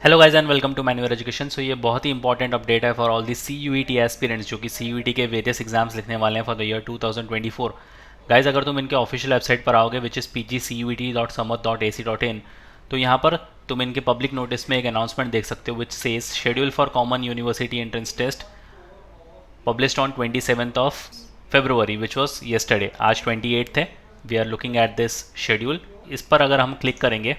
Hello guys and welcome to manual education. So ये बहुत ही इंपॉर्टेंट अपडेट है for all the CUET aspirants जो कि CUET के वेरियस एग्जाम्स लिखने वाले हैं फॉर द ईयर 2024। गाइस अगर तुम इनके ऑफिशियल वेबसाइट पर आओगे विच इज़ pgcuet.samat.ac.in, तो यहाँ पर तुम इनके पब्लिक नोटिस में एक अनाउंसमेंट देख सकते हो which says schedule for common university entrance test published on 27th of February which was yesterday. आज 28th है। We are looking at this schedule. इस पर अगर हम क्लिक करेंगे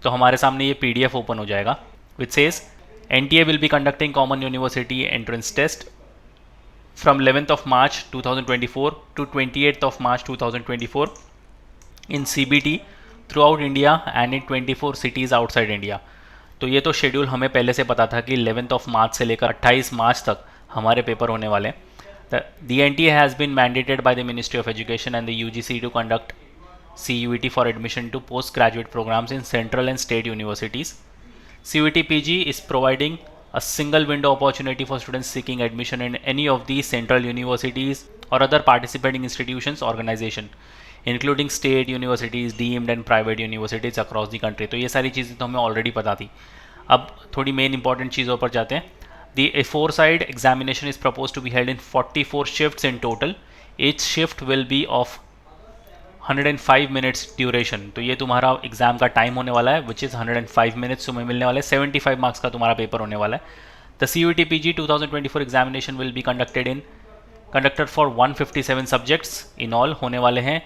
तो हमारे सामने ये PDF ओपन हो जाएगा which says NTA will be conducting common university entrance test from 11th of March 2024 to 28th of March 2024 in CBT throughout India and in 24 cities outside India. तो ये तो शेड्यूल हमें पहले से पता था कि 11th of March से लेकर 28 मार्च तक हमारे पेपर होने वाले हैं। The NTA has been mandated by the Ministry of Education and the UGC to conduct CUET for admission to postgraduate programs in central and state universities. CUET PG is providing a single window opportunity for students seeking admission in any of these central universities or other participating institutions organization including state universities, deemed and private universities across the country। तो ये सारी चीज़ें तो हमें already पता थी। अब थोड़ी मेन इंपॉर्टेंट चीज़ों पर जाते हैं। The aforesaid examination is proposed to be held in 44 shifts in total. Each shift will be of 105 minutes duration. तो ये तुम्हारा एग्जाम का टाइम होने वाला है विच इज़ 105 मिनट्स तुम्हें मिलने वाले, 75 मार्क्स का तुम्हारा पेपर होने वाला है। The CUET PG 2024 examination will be conducted for 157 subjects in all होने वाले हैं,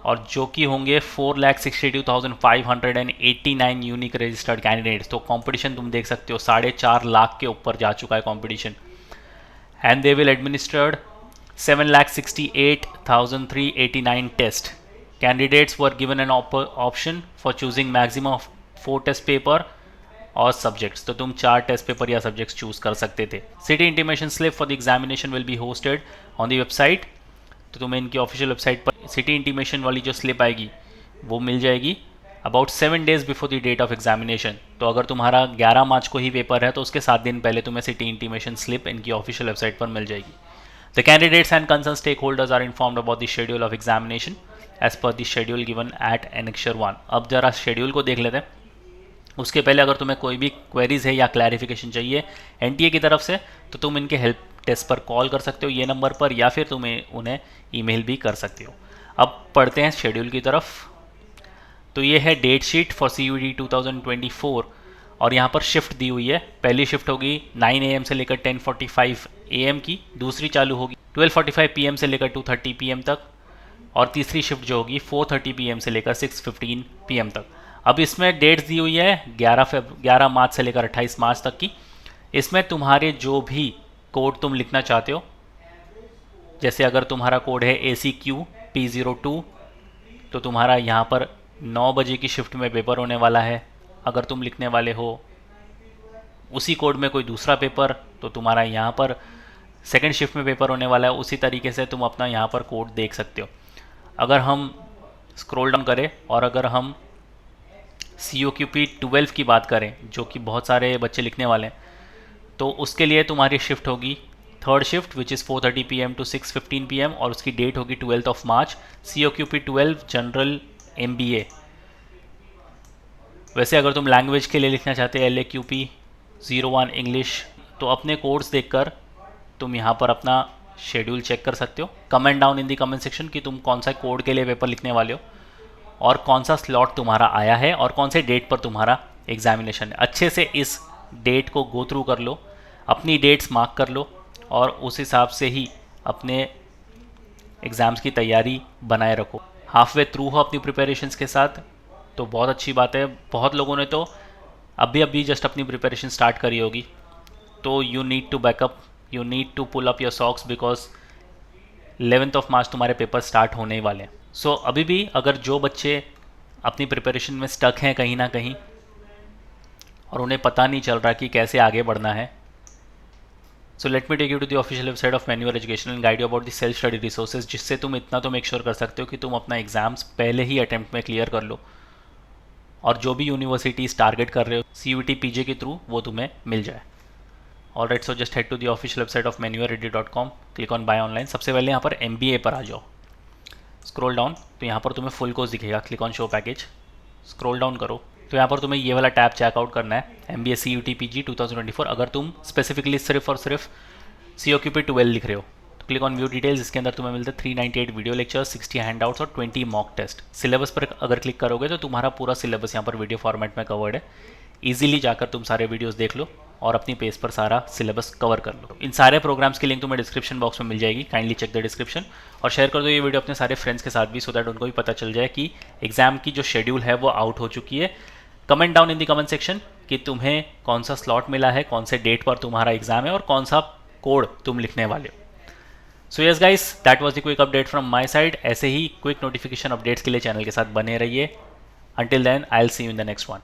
और जो कि होंगे 4,62,589 यूनिक रजिस्टर्ड कैंडिडेट्स। तो कंपटीशन तुम देख सकते हो 4.5 लाख के ऊपर जा चुका है competition. And they will administered 7,68,389 test. Candidates were given an option for choosing maximum of 4 test paper और subjects। तो तुम 4 टेस्ट पेपर या सब्जेक्ट्स चूज कर सकते थे। City intimation slip for the examination will be hosted on the website. तो तुम्हें इनकी ऑफिशियल वेबसाइट पर सिटी इंटीमेशन वाली जो स्लिप आएगी वो मिल जाएगी about 7 days before the date of examination. तो अगर तुम्हारा 11 मार्च को ही पेपर है तो उसके 7 दिन पहले तुम्हें सिटी इंटीमेशन स्लिप इनकी ऑफिशियल वेबसाइट पर मिल जाएगी। The candidates and concern stake holders are informed about the schedule of examination as per the schedule given at annexure 1। अब जरा शेड्यूल को देख लेते हैं। उसके पहले अगर तुम्हें कोई भी क्वेरीज है या क्लैरिफिकेशन चाहिए NTA की तरफ से तो तुम इनके हेल्प डेस्क पर कॉल कर सकते हो ये नंबर पर, या फिर तुम उन्हें ईमेल भी कर सकते हो। अब पढ़ते हैं शेड्यूल की तरफ। तो ये है डेट शीट फॉर CUET 2024 और यहाँ पर शिफ्ट दी हुई है। पहली शिफ्ट होगी 9 AM से लेकर 10:45 AM की, दूसरी चालू होगी 12:45 PM से लेकर 2:30 PM तक, और तीसरी शिफ्ट जो होगी 4:30 PM से लेकर 6:15 PM तक। अब इसमें डेट्स दी हुई है 11 मार्च से लेकर 28 मार्च तक की। इसमें तुम्हारे जो भी कोड तुम लिखना चाहते हो, जैसे अगर तुम्हारा कोड है ACQ P02 तो तुम्हारा यहाँ पर 9 बजे की शिफ्ट में पेपर होने वाला है। अगर तुम लिखने वाले हो उसी कोड में कोई दूसरा पेपर तो तुम्हारा यहाँ पर सेकेंड शिफ्ट में पेपर होने वाला है। उसी तरीके से तुम अपना यहाँ पर कोड देख सकते हो। अगर हम स्क्रॉल डाउन करें और अगर हम COQP 12 की बात करें जो कि बहुत सारे बच्चे लिखने वाले हैं, तो उसके लिए तुम्हारी शिफ्ट होगी third shift which is 4:30 PM to 6:15 PM और उसकी डेट होगी 12th of March। COQP 12 general MBA। वैसे अगर तुम लैंग्वेज के लिए लिखना चाहते हैं LAQP 01 इंग्लिश, तो अपने कोड्स देखकर तुम यहाँ पर अपना शेड्यूल चेक कर सकते हो। Comment down in the comment section कि तुम कौन सा कोड के लिए पेपर लिखने वाले हो और कौन सा स्लॉट तुम्हारा आया है और कौन से डेट पर तुम्हारा एग्जामिनेशन है। अच्छे से इस डेट को गो थ्रू कर लो, अपनी डेट्स मार्क कर लो और उस हिसाब से ही अपने एग्ज़ाम्स की तैयारी बनाए रखो। हाफ वे थ्रू हो अपनी प्रिपरेशंस के साथ तो बहुत अच्छी बात है। बहुत लोगों ने तो अभी जस्ट अपनी प्रिपरेशन स्टार्ट करी होगी, तो you need to back up, you need to pull up your socks because 11th of March तुम्हारे पेपर स्टार्ट होने ही वाले हैं। सो अभी भी अगर जो बच्चे अपनी प्रिपरेशन में स्टक हैं कहीं ना कहीं और उन्हें पता नहीं चल रहा कि कैसे आगे बढ़ना है, so let me take you to the official website of manual education and guide you about the self study resources, जिससे तुम इतना तो मेक श्योर कर सकते हो कि तुम अपना एग्जाम्स पहले ही अटैम्प्ट में क्लियर कर लो और जो भी यूनिवर्सिटीज़ टारगेट कर रहे हो CUET PG के थ्रू वो तुम्हें मिल जाए। Alright, so just head to the official website of manualready.com, click on buy online. सबसे पहले यहाँ पर MBA पर आ जाओ, स्क्रॉल डाउन तो यहाँ पर तुम्हें फुल कोर्स दिखेगा, click on show package, scroll down करो तो तो यहाँ पर तुम्हें ये वाला टैब चेकआउट करना है, MBA CUT PG 2024, अगर तुम स्पेसिफिकली सिर्फ और सिर्फ COQP 12 लिख रहे हो। तो क्लिक ऑन व्यू डिटेल्स, इसके अंदर तुम्हें मिलते हैं 398 वीडियो लेक्चर्स, 60 हैंडआउट्स और 20 मॉक टेस्ट। सिलेबस पर अगर क्लिक करोगे तो तुम्हारा पूरा सिलेबस यहाँ पर वीडियो फॉर्मेट में कवर्ड है। ईजिली जाकर तुम सारे वीडियोस देख लो और अपनी पेज पर सारा सिलेबस कवर कर लो। इन सारे प्रोग्राम्स की लिंक तुम्हें डिस्क्रिप्शन बॉक्स में मिल जाएगी, काइंडली चेक द डिस्क्रिप्शन। और शेयर कर दो ये वीडियो अपने सारे फ्रेंड्स के साथ भी, सो दैट उनको भी पता चल जाए कि एग्जाम की जो शेड्यूल है वो आउट हो चुकी है। Comment down in the comment section कि तुम्हें कौन सा स्लॉट मिला है, कौन से डेट पर तुम्हारा एग्जाम है और कौन सा कोड तुम लिखने वाले हो। So yes guys, that was the quick update from my side. ऐसे ही क्विक नोटिफिकेशन अपडेट्स के लिए चैनल के साथ बने रहिए। Until then I will see you in the next one.